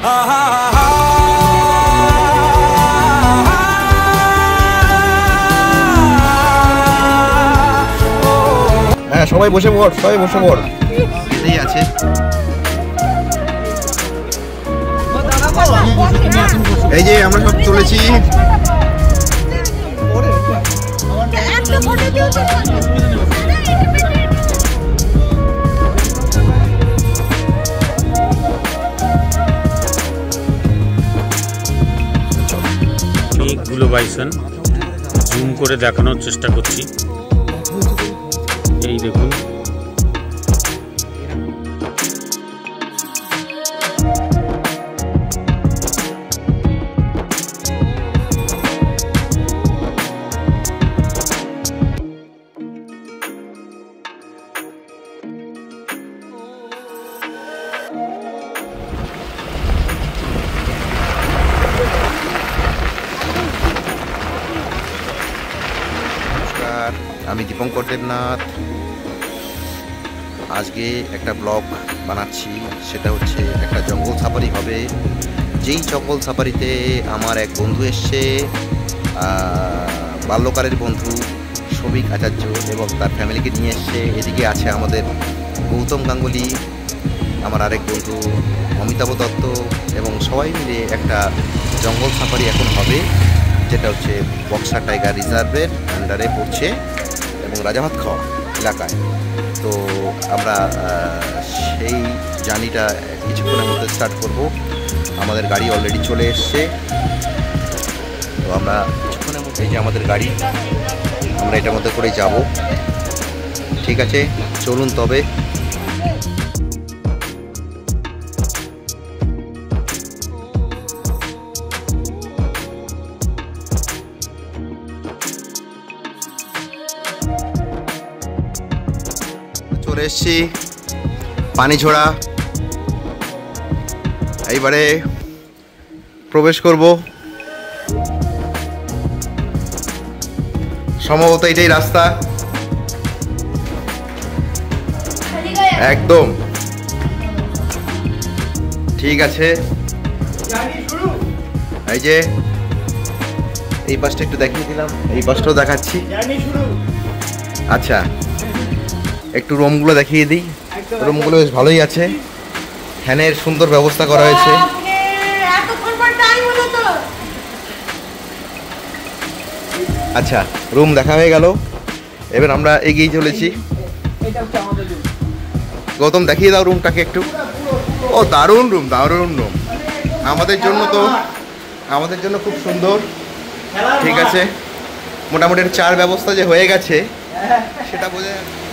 হ্যাঁ সবাই বসে পড়, সবাই বসে পড়। এটাই আছে। এই যে আমরা সব চলেছি। অনেকগুলো বাইসন জুম করে দেখানোর চেষ্টা করছি। এই দেখুন, আমি দীপঙ্কর দেবনাথ। আজকে একটা ব্লগ বানাচ্ছি, সেটা হচ্ছে একটা জঙ্গল সাফারি হবে। যেই জঙ্গল সাফারিতে আমার এক বন্ধু এসছে, বাল্যকালের বন্ধু সৌভিক আচার্য, এবং তার ফ্যামিলিকে নিয়ে এসছে। এদিকে আছে আমাদের গৌতম গাঙ্গুলি, আমার আরেক বন্ধু অমিতাভ দত্ত, এবং সবাই মিলে একটা জঙ্গল সাফারি এখন হবে, যেটা হচ্ছে বক্সা টাইগার রিজার্ভের আন্ডারে পড়ছে এবং রাজাভাতখাওয়া এলাকায়। তো আমরা সেই জার্নিটা কিছুক্ষণের মধ্যে স্টার্ট করব। আমাদের গাড়ি অলরেডি চলে এসছে। তো আমরা কিছুক্ষণের মধ্যে, এই যে আমাদের গাড়ি, আমরা এটার মধ্যে করে যাব। ঠিক আছে, চলুন তবে। চলে এসছি পানিঝোড়া। এইবারে প্রবেশ করব। সম্ভবত এটাই রাস্তা, একদম ঠিক আছে। এই যে এই বাসটা একটু দেখিয়ে দিলাম, এই বাসটাও দেখাচ্ছি। আচ্ছা, একটু রুমগুলো দেখিয়ে দিই। রুমগুলো বেশ ভালোই আছে, ফ্যানের সুন্দর ব্যবস্থা করা হয়েছে। আচ্ছা, রুম দেখা হয়ে গেল। এবার আমরা এগিয়ে চলেছি। গৌতম দেখিয়ে দাও রুমটাকে একটু। ও দারুণ রুম, দারুণ রুম। আমাদের জন্য খুব সুন্দর। ঠিক আছে, মোটামুটি চার ব্যবস্থা যে হয়ে গেছে সেটা বোঝা যাচ্ছে,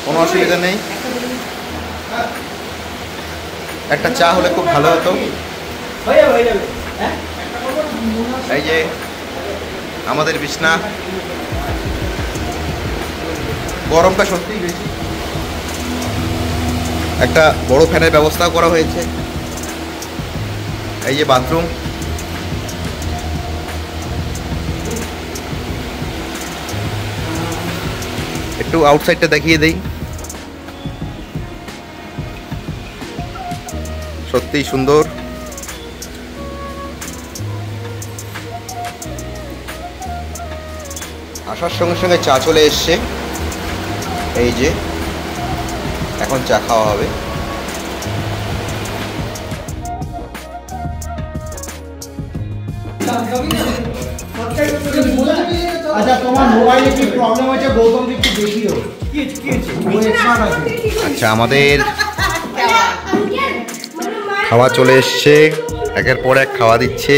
কোনো অসুবিধা নেই। একটা চা হলে খুব ভালো হতো। এই যে আমাদের বিছনা, গরমটা সত্যিই বেশি। একটা বড় ফ্যানের ব্যবস্থাও করা হয়েছে। এই যে বাথরুম, একটু আউটসাইডটা দেখিয়ে দেই। সত্যিই সুন্দর। আসার সঙ্গে সঙ্গে চা চলে এসছে। এই যে এখন চা খাওয়া হবে। আচ্ছা, তোমার মোবাইলে কি প্রবলেম হয়েছে? গৌতম একটু দেখিও। আচ্ছা, আমাদের খাওয়া চলে এসছে। একের পর এক খাওয়া দিচ্ছে।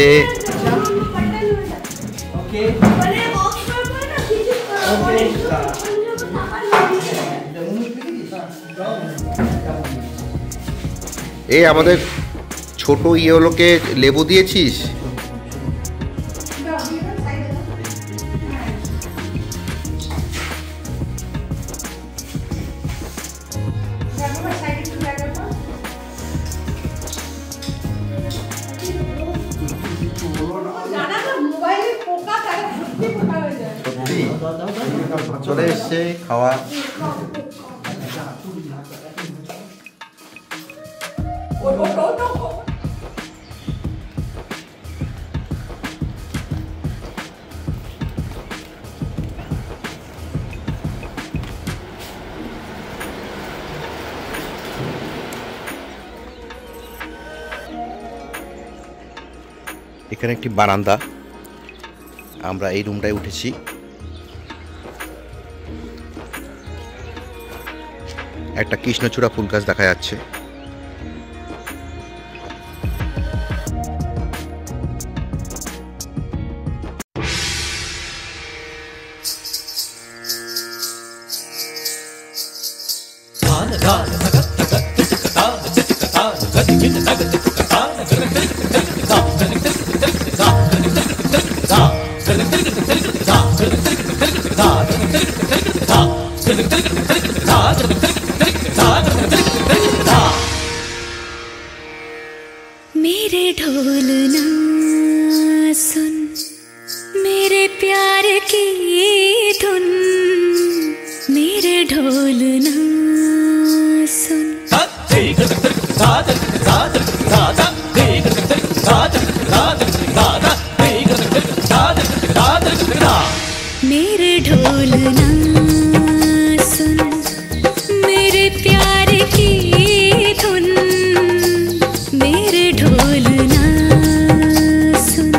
এই আমাদের ছোট ইয়েলোকে লেবু দিয়েছিস? চলে এসছে খাওয়া। এখানে একটি বারান্দা, আমরা এই রুমটায় উঠেছি। একটা কৃষ্ণচূড়া ফুল গাছ দেখা যাচ্ছে। मेरे ढोल ना सुन, मेरे प्यार की धुन, मेरे ढोल ना सुन। मेरे ढोल ना सुन, मेरे प्यार की धुन, मेरे ढोल ना सुन,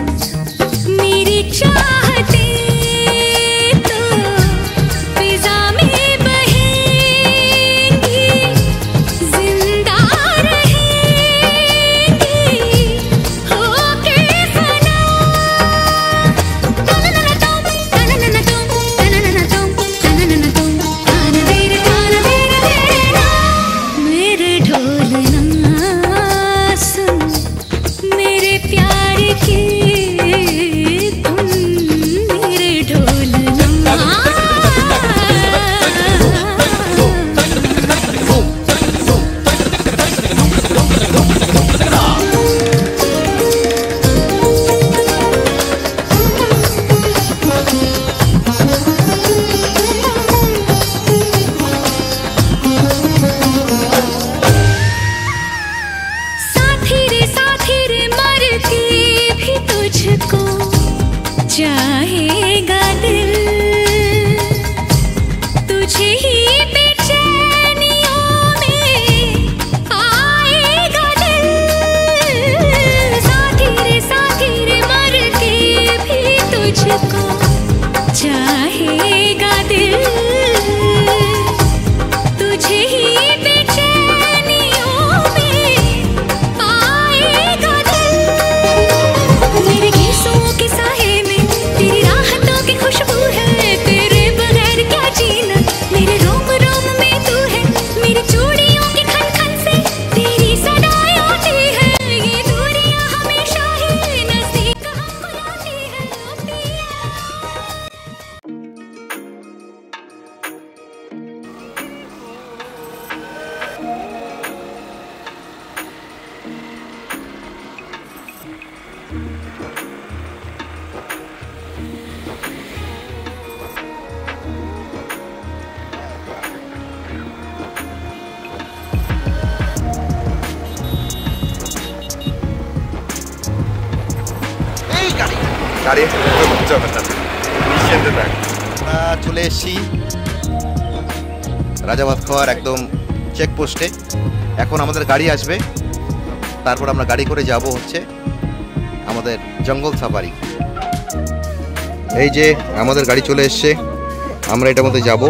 मेरी चाहते तो फिजा में बहेंगी, जिंदा रहेंगी होके फना। तननना तुम, तननना तुम, तननना तुम, तननना तुम, ताना तेरे ना। मेरे ढोल ना सुन, मेरे प्यार की धुन, मेरे ढोल ना। साथी रे मर के भी तुझको चाहेगा दिल, तुझे ही बेचैनियों में आएगा दिल। साथी रे मर के भी तुझको चाहेगा दिल, तुझे ही बेचैनियों में आएगा दिल। मेरे गीसों के साए में तेरी राहतों की खुशबू है, तेरे बगैर क्या जीना। मेरे रोम रोम में तू है, मेरी चूड़ियों की खन खन से तेरी सदाएं आती है। ये दूरियां हमेशा ही नजदीक हमको लाती है। ओ पिया এই গাড়ি আমরা চলে এসেছি রাজাবাদ খাওয়ার একদম চেকপোস্টে। এখন আমাদের গাড়ি আসবে, তারপর আমরা গাড়ি করে যাব হচ্ছে আমাদের জঙ্গল সাফারি। এই যে আমাদের গাড়ি চলে এসছে, আমরা এটার মধ্যে যাব।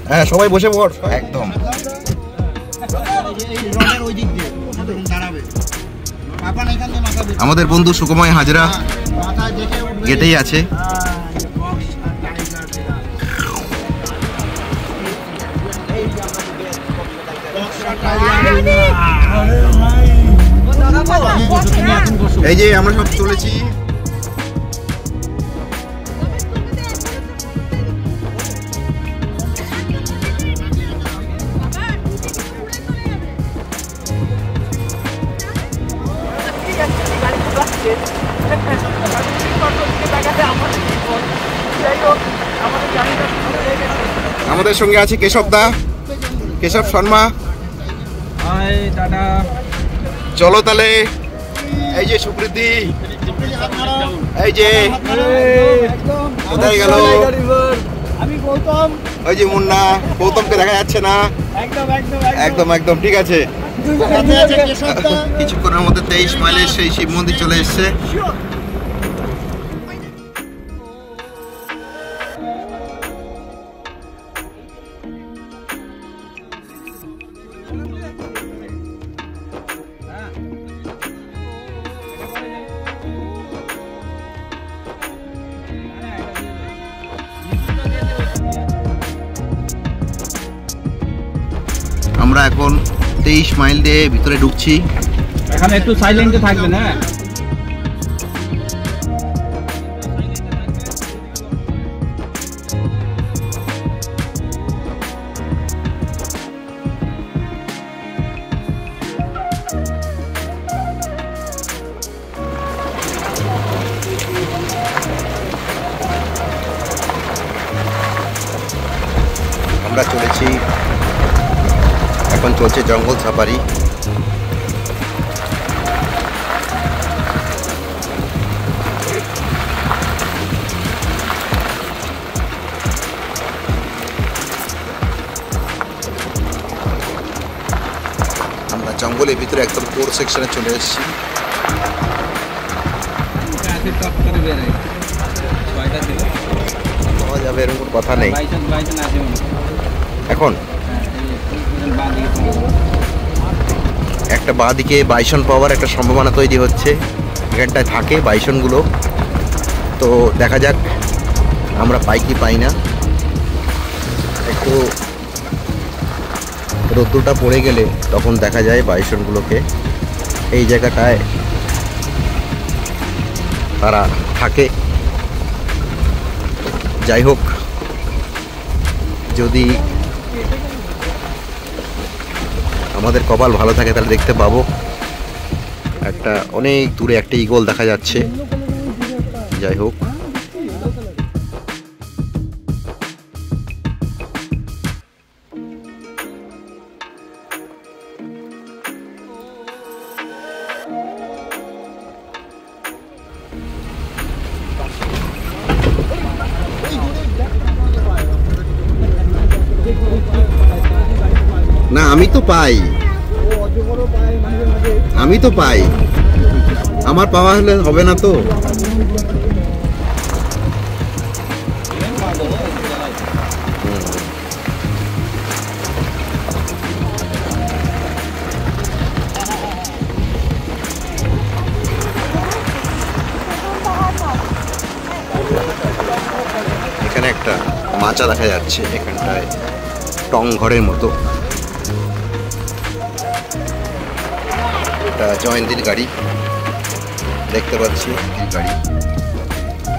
হ্যাঁ সবাই বসে পড় একদম। আমাদের বন্ধু সুকুমায় হাজরা গেটেই আছে। এই যে আমরা সব চলেছি। আমাদের সঙ্গে আছে কেশব দা, কেশব শর্মা, চলো তাহলে। এই যে সুপ্রীতি, এই যে কোথায় গেল? আমি গৌতম। ওই যে মুন্না, গৌতমকে দেখা যাচ্ছে না। একদম একদম ঠিক আছে। কিছুক্ষণের মধ্যে 23 মাইলের সেই শিব মন্দির চলে এসছে। আমরা এখন 23 মাইল দিয়ে ভিতরে ঢুকছি। এখানে একটু সাইলেন্টে থাকবেন। হ্যাঁ, আমরা চলেছি, এখন চলছে জঙ্গল সাফারি। আমরা জঙ্গলের ভিতরে একদম কোর সেকশনে চলে এসেছি। পাওয়া যাবে এরকম কোনো কথা নেই এখন। একটা বাঁ দিকে বাইসন পাওয়ার একটা সম্ভাবনা তৈরি হচ্ছে, এখানটায় থাকে বাইসনগুলো। তো দেখা যাক আমরা পাই কি পাই না। একটু রোদ্দুরটা পড়ে গেলে তখন দেখা যায় বাইসনগুলোকে। এই জায়গাটায় তারা থাকে। যাই হোক, যদি আমাদের কপাল ভালো থাকে তাহলে দেখতে পাবো। একটা অনেক দূরে একটা ঈগল দেখা যাচ্ছে। যাই হোক, না আমি তো পাই, আমি তো পাই, আমার পাওয়া হলে হবে না তো। এখানে একটা মাচা দেখা যাচ্ছে, এখানটায় টং ঘরের মতো। এটা জয়ন্তীর গাড়ি দেখতে পাচ্ছি, গাড়ি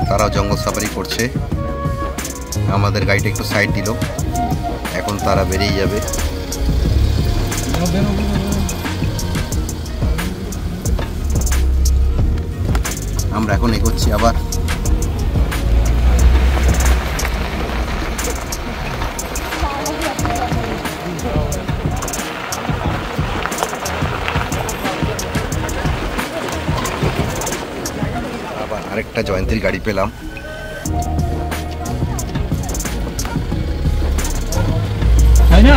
তারাও জঙ্গল সাফারি করছে। আমাদের গাড়িটা একটু সাইড দিল, এখন তারা বেরিয়ে যাবে। আমরা এখন এগোচ্ছি আবার। আরেকটা জয়ন্তীর গাড়ি পেলাম। তাই না?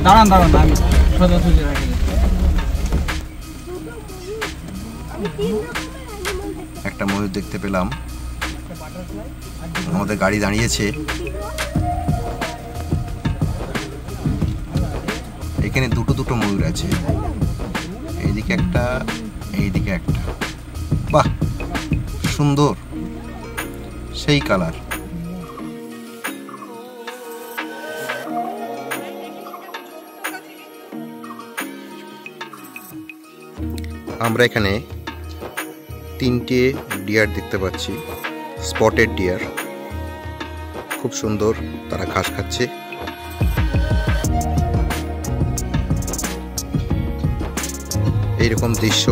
দাঁড়ান দাঁড়ান, আমি সোজাসুজি রাখি। একটা ময়ূর দেখতে পেলাম, আমাদের গাড়ি দাঁড়িয়েছে। এখানে দুটো ময়ূর আছে, এইদিকে একটা, এইদিকে একটা। বাহ, সুন্দর, সেই কালার। আমরা এখানে 3টে ডিয়ার দেখতে পাচ্ছি, স্পটেড ডিয়ার, খুব সুন্দর, তারা ঘাস খাচ্ছে। এইরকম দৃশ্য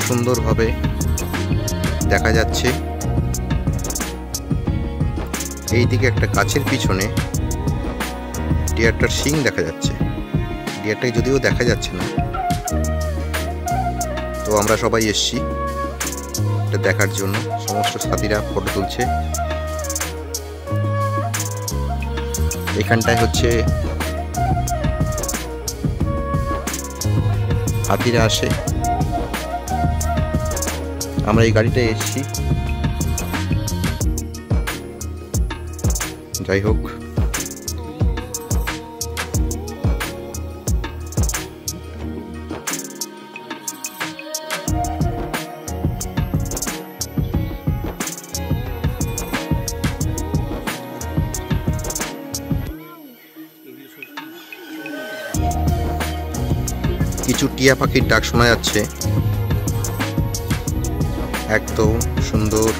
সুন্দরভাবে দেখা যাচ্ছে। এইদিকে একটা গাছের পিছনে ডিয়ারটার শিং দেখা যাচ্ছে। ডিয়ারটাকে যদিও দেখা যাচ্ছে না, তো আমরা সবাই এসছি এটা দেখার জন্য। সমস্ত সাথীরা ফটো তুলছে। এখানটায় হচ্ছে হাতিরা আসে। আমরা এই গাড়িটায় এসছি। যাই হোক, কিছু টিয়া পাখির ডাক শোনা যাচ্ছে। একদম সুন্দর।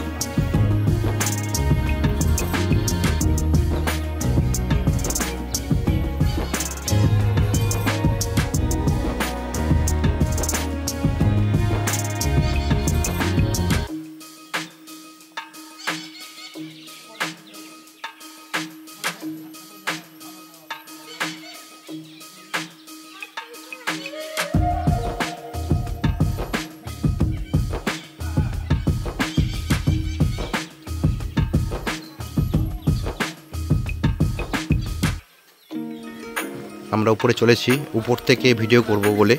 আমরা উপরে চলেছি, উপর থেকে ভিডিও করব বলে।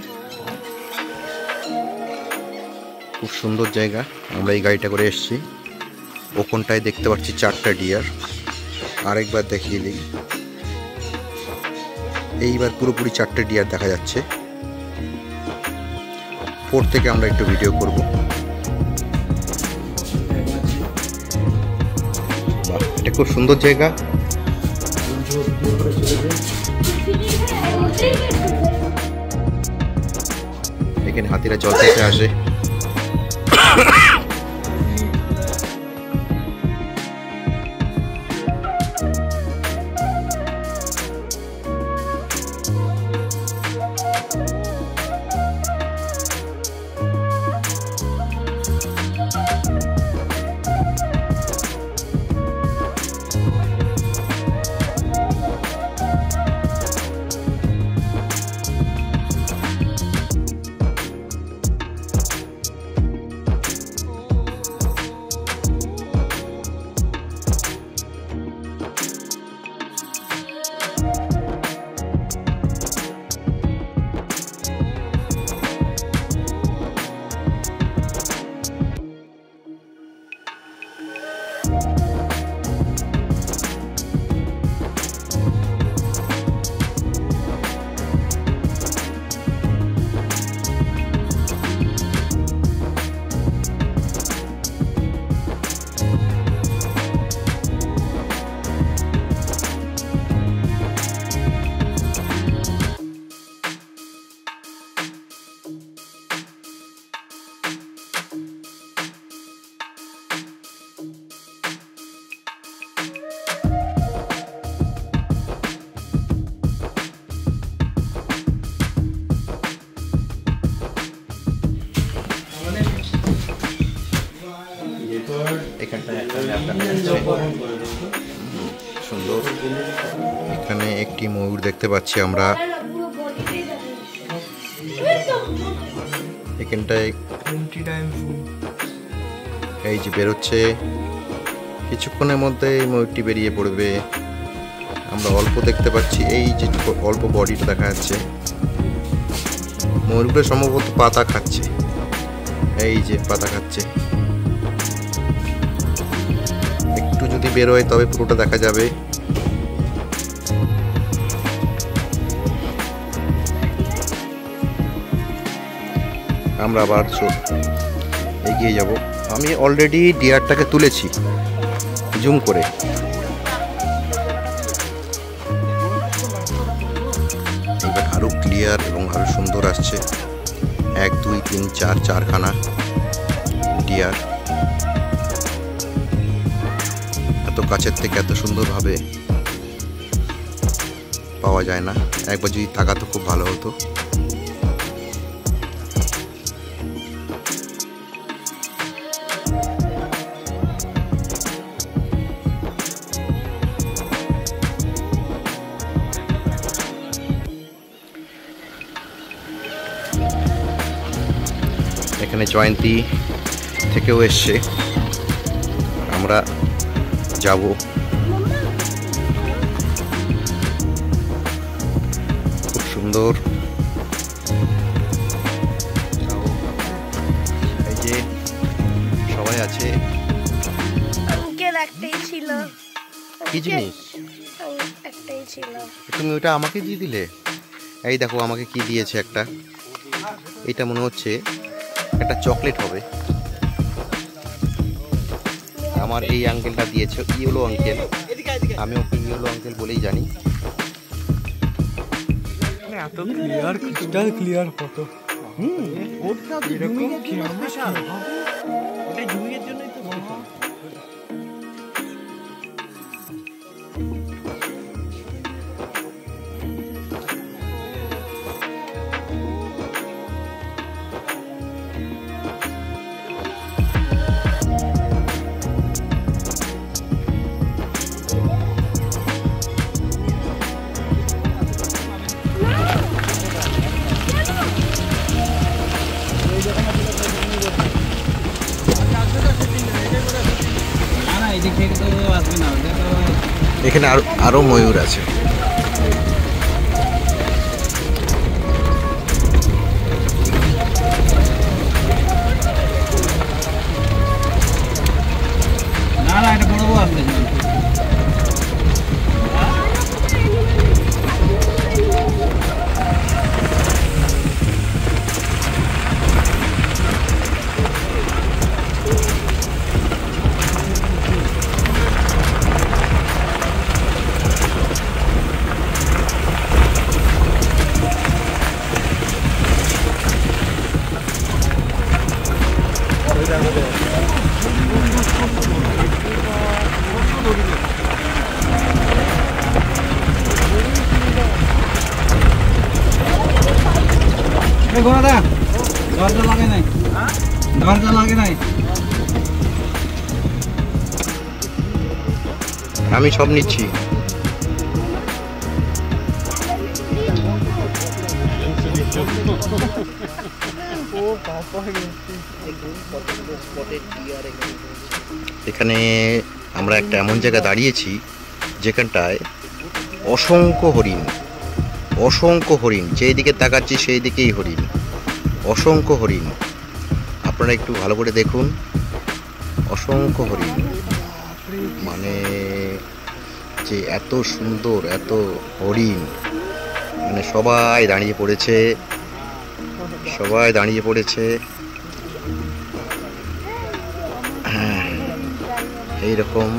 খুব সুন্দর জায়গা। আমরা এই গাড়িটা করে এসেছি। ওখানটায় দেখতে পাচ্ছি 4টা ডিয়ার। আরেকবার দেখিয়ে দিই। এইবার পুরোপুরি 4টে ডিয়ার দেখা যাচ্ছে। উপর থেকে আমরা একটু ভিডিও করব। এটা খুব সুন্দর জায়গা। এখানে হাতিরা জল খেতে আসে। সুন্দর। এখানে একটি ময়ূর দেখতে পাচ্ছি আমরা। এখানটায় এই যে বেরোচ্ছে, কিছুক্ষণের মধ্যে এই ময়ূরটি বেরিয়ে পড়বে। আমরা অল্প দেখতে পাচ্ছি, এই যে অল্প বডিটা দেখা যাচ্ছে। ময়ূরগুলো সম্ভবত পাতা খাচ্ছে। এই যে পাতা খাচ্ছে। একটু যদি বেরোয় তবে পুরোটা দেখা যাবে। আমরা আবার এগিয়ে যাব। আমি অলরেডি ডিয়ারটাকে তুলেছি জুম করে। এবার আরো ক্লিয়ার এবং আরো সুন্দর আসছে। 1 2 3 4 4খানা ডিয়ার। এত কাছের থেকে এত সুন্দরভাবে পাওয়া যায় না। একবার যদি থাকাতো খুব ভালো হতো। এখানে জয়ন্তী থেকেও এসছে, আমরা যাব। খুব সুন্দর। এই যে সবাই আছে। আঙ্কেল একটাই ছিল। কি জিনিস? একটাই ছিল। তুমি ওটা আমাকে দিয়ে দিলে? এই দেখো আমাকে কি দিয়েছে একটা। এটা মনে হচ্ছে একটা চকলেট হবে। আমার এই আঙ্কেলটা দিয়েছে, ইয়েলো আঙ্কেল। আমি ওকে ইয়েলো আঙ্কেল বলেই জানি। এত ক্লিয়ার, ক্রিস্টাল ক্লিয়ার ফটো। ওটা তো জুমিং এর জন্য স্পেশাল। ওটা জুমিং এর জন্যই তো স্পেশাল। এখানে আরো ময়ূর আছে। না না, এটা বড় বউ আসবে। দরজা লাগে নাই, দরজা লাগে নাই। আমি সব নিচ্ছি। এখানে আমরা একটা এমন জায়গায় দাঁড়িয়েছি যেখানটায় অসংখ্য হরিণ, অসংখ্য হরিণ। যেই দিকে তাকাচ্ছি সেই দিকেই হরিণ, অসংখ্য হরিণ। আপনারা একটু ভালো করে দেখুন, অসংখ্য হরিণ। মানে যে এত সুন্দর, এত হরিণ, মানে সবাই দাঁড়িয়ে পড়েছে, সবাই দাঁড়িয়ে পড়েছে। হ্যাঁ, এইরকম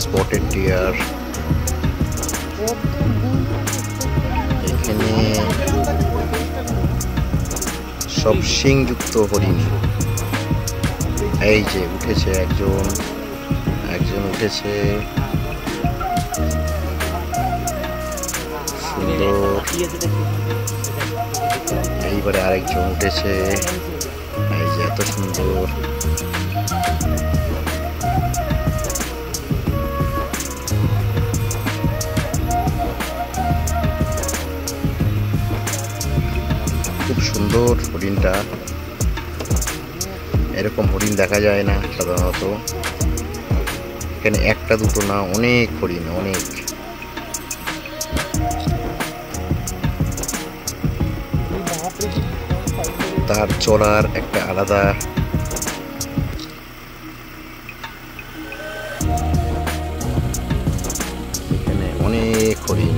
স্পটেড ডিয়ার। এখানে সব শিংযুক্ত হরিণ। এই যে উঠেছে একজন, একজন উঠেছে, সুন্দর। এইবারে আরেকজন উঠেছে, এই যে এত সুন্দর। খুব সুন্দর হরিণটা। এরকম হরিণ দেখা যায় না সাধারণত। এখানে একটা দুটো না, অনেক হরিণ, অনেক। তার চলার একটা আলাদা এখানে অনেক হরিণ।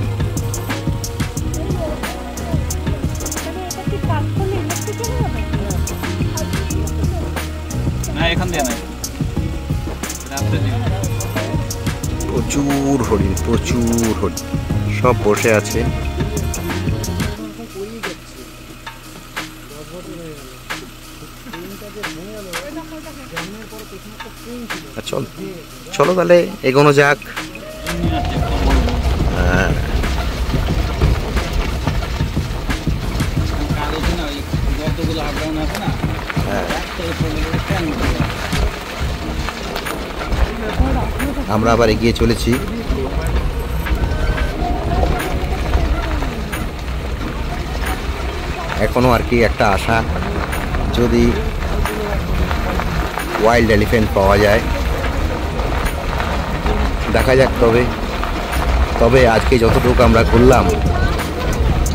প্রচুর হরিণ, প্রচুর হরিণ, সব বসে আছে। চল চলো তাহলে এগোনো যাক। হ্যাঁ আমরা আবার এগিয়ে চলেছি। এখনো আর কি একটা আশা, যদি ওয়াইল্ড এলিফ্যান্ট পাওয়া যায় দেখা যাক। তবে আজকে যতটুকু আমরা ঘুরলাম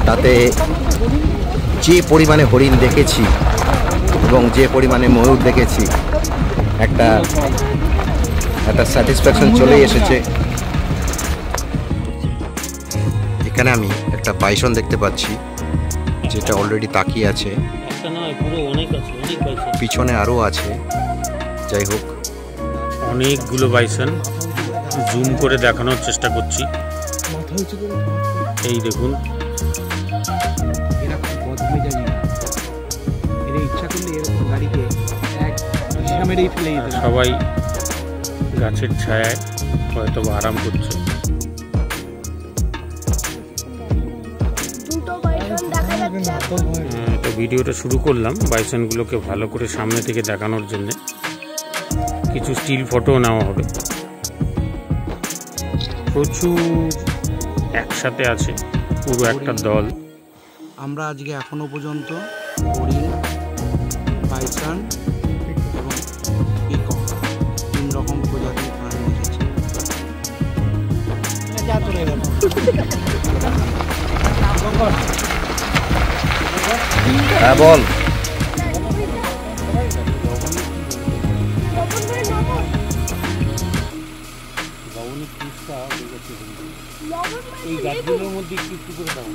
তাতে যে পরিমাণে হরিণ দেখেছি এবং যে পরিমাণে ময়ূর দেখেছি একটা স্যাটিসফ্যাকশন চলে এসেছে। এখানে আমি একটা বাইসন দেখতে পাচ্ছি যেটা অলরেডি তাকিয়ে আছে, পিছনে আরও আছে। যাই হোক, অনেকগুলো বাইসন জুম করে দেখানোর চেষ্টা করছি। এই দেখুন, সবাই গাছের ছায়ায় হয়তো আরাম করছে। দুটো বাইসন দেখা যাচ্ছে। তো ভিডিওটা শুরু করলাম বাইসনগুলোকে ভালো করে সামনে থেকে দেখানোর জন্য। কিছু স্টিল ফটো নেওয়া হবে। প্রচুর একসাথে আছে, পুরো একটা দল। আমরা আজকে এখনো পর্যন্ত হরিণ, বাইসন এবং পিকক 3 রকম প্রজাতির প্রাণী দেখেছি। হ্যাঁ বল। এই গাছগুলোর মধ্যে একটু করে দাও।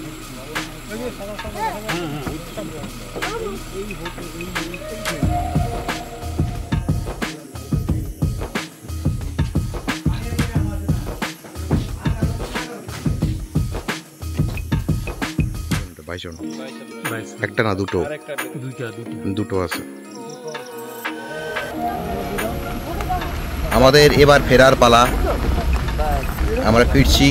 বাইসন একটা না দুটো? দুটো আছে। আমাদের এবার ফেরার পালা, আমরা ফিরছি।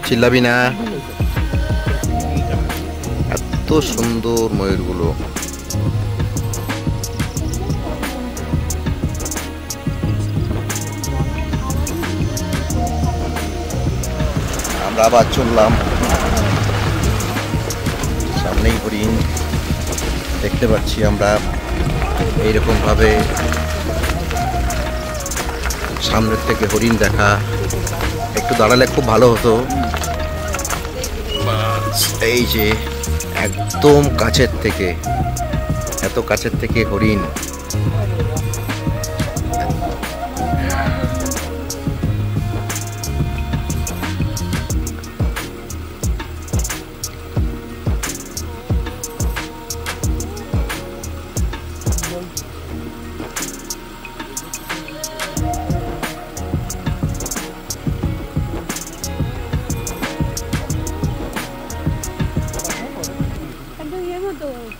চিল্লাবি না, এত সুন্দর ময়ূরগুলো। আমরা আবার চললাম, সামনেই হরিণ দেখতে পাচ্ছি আমরা। এইরকম ভাবে সামনের থেকে হরিণ দেখা, একটু দাঁড়ালে খুব ভালো হতো। এই যে একদম কাছের থেকে, এত কাছের থেকে হরিণ।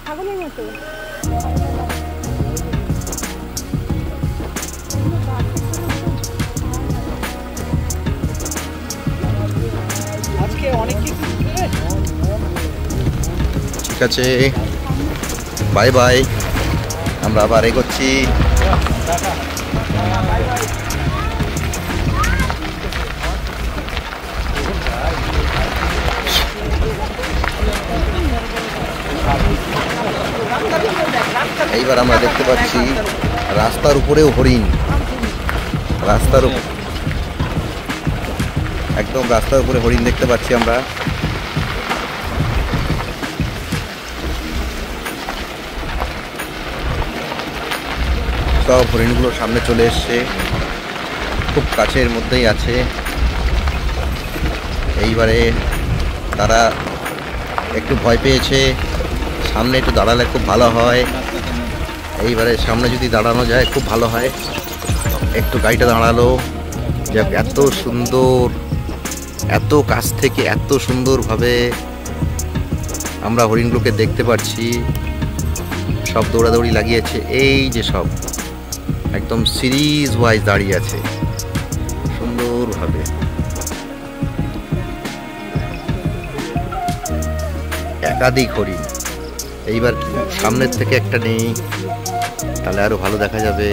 ছাগলের মতো। আজকে অনেক কিছু ঠিক আছে, বাই বাই। আমরা আবার এগোচ্ছি। এইবার আমরা দেখতে পাচ্ছি রাস্তার উপরেও হরিণ। একদম রাস্তার উপরে হরিণ দেখতে পাচ্ছি আমরা। সব হরিণগুলো সামনে চলে এসছে, খুব কাছের মধ্যেই আছে। এইবারে তারা একটু ভয় পেয়েছে, সামনে একটু দাঁড়ালে খুব ভালো হয়। এইবারে সামনে যদি দাঁড়ানো যায় খুব ভালো হয়। একটু গাড়িটা দাঁড়ালো, যাক এত সুন্দর এত কাছ থেকে এত সুন্দরভাবে আমরা হরিণগুলোকে দেখতে পাচ্ছি। সব দৌড়াদৌড়ি লাগিয়েছে, এই যে সব একদম সিরিজ ওয়াইজ দাঁড়িয়ে আছে সুন্দরভাবে। একাধিক হরিণ। এইবার সামনের থেকে একটা নেই, তাহলে আরো ভালো দেখা যাবে।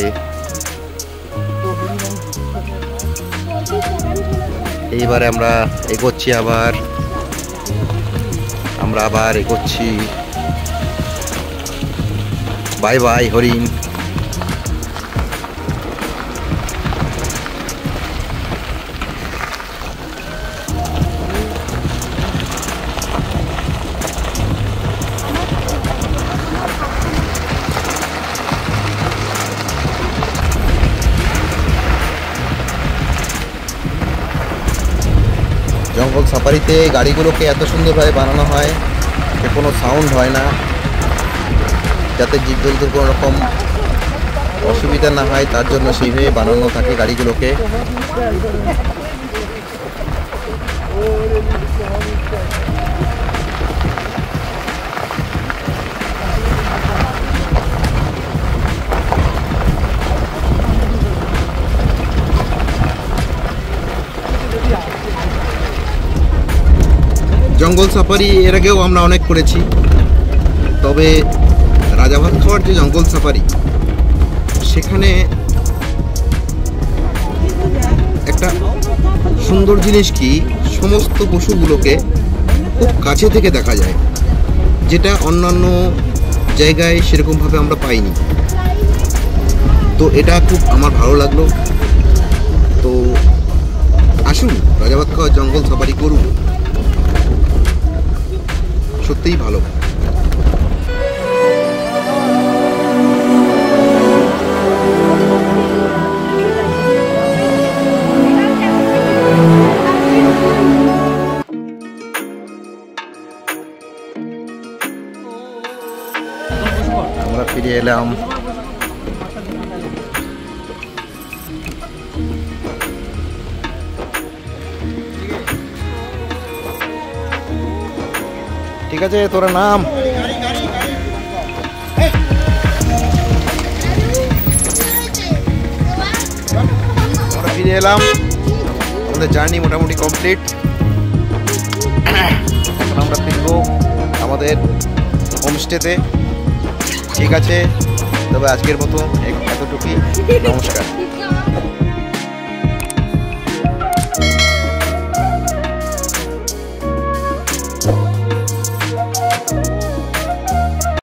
এইবারে আমরা এগোচ্ছি, আমরা এগোচ্ছি। বাই বাই হরিণ। জঙ্গল সাফারিতে গাড়িগুলোকে এত সুন্দরভাবে বানানো হয় যে কোনো সাউন্ড হয় না, যাতে জীবজন্তুর কোনো রকম অসুবিধা না হয়, তার জন্য সেইভাবে বানানো থাকে গাড়িগুলোকে। জঙ্গল সাফারি এর আগেও আমরা অনেক করেছি, তবে রাজাভাতখাওয়ার যে জঙ্গল সাফারি, সেখানে একটা সুন্দর জিনিস কি, সমস্ত পশুগুলোকে খুব কাছে থেকে দেখা যায়, যেটা অন্যান্য জায়গায় সেরকমভাবে আমরা পাইনি। তো এটা খুব আমার ভালো লাগলো। তো আসুন রাজাভাতখাওয়ার জঙ্গল সাফারি করুন, সত্যিই ভালো। আমরা ফিরে এলাম। ঠিক আছে, তোরা নাম। আমরা ফিরে এলাম, আমাদের জার্নি মোটামুটি কমপ্লিট। এখন আমরা ফিরবো আমাদের হোমস্টেতে। ঠিক আছে, তবে আজকের মতো এতটুকুই। নমস্কার।